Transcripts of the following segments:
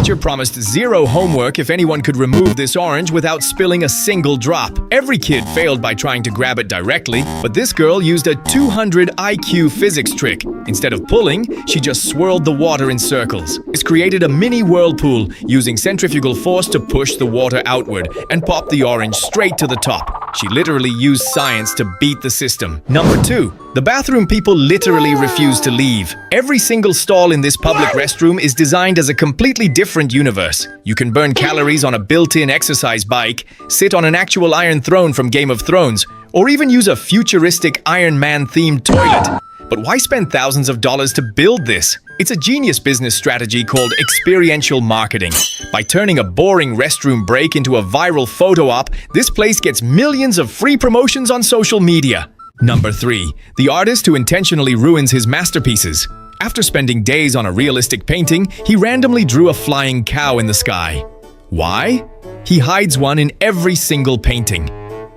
teacher promised zero homework if anyone could remove this orange without spilling a single drop. Every kid failed by trying to grab it directly, but this girl used a 200 IQ physics trick. Instead of pulling, she just swirled the water in circles. This created a mini whirlpool using centrifugal force to push the water outward and pop the orange straight to the top. She literally used science to beat the system. Number 2. The bathroom people literally refuse to leave. Every single stall in this public restroom is designed as a completely different universe. You can burn calories on a built-in exercise bike, sit on an actual Iron Throne from Game of Thrones, or even use a futuristic Iron Man-themed toilet. But why spend thousands of dollars to build this? It's a genius business strategy called experiential marketing. By turning a boring restroom break into a viral photo op, this place gets millions of free promotions on social media. Number 3. The artist who intentionally ruins his masterpieces. After spending days on a realistic painting, he randomly drew a flying cow in the sky. Why? He hides one in every single painting.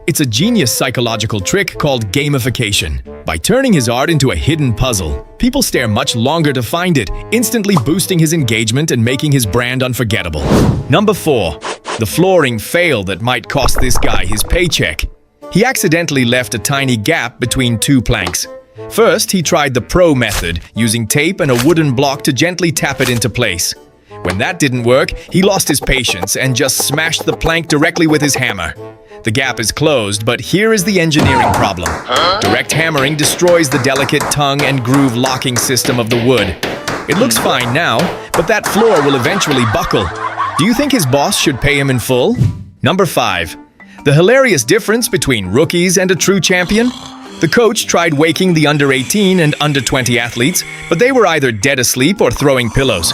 It's a genius psychological trick called gamification. By turning his art into a hidden puzzle, people stare much longer to find it, instantly boosting his engagement and making his brand unforgettable. Number 4. The flooring fail that might cost this guy his paycheck. He accidentally left a tiny gap between two planks. First, he tried the pro method, using tape and a wooden block to gently tap it into place. When that didn't work, he lost his patience and just smashed the plank directly with his hammer. The gap is closed, but here is the engineering problem. Direct hammering destroys the delicate tongue and groove locking system of the wood. It looks fine now, but that floor will eventually buckle. Do you think his boss should pay him in full? Number 5. The hilarious difference between rookies and a true champion? The coach tried waking the under-18 and under-20 athletes, but they were either dead asleep or throwing pillows.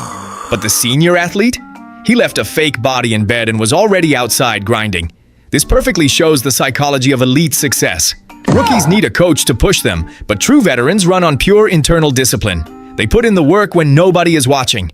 But the senior athlete? He left a fake body in bed and was already outside grinding. This perfectly shows the psychology of elite success. Rookies need a coach to push them, but true veterans run on pure internal discipline. They put in the work when nobody is watching.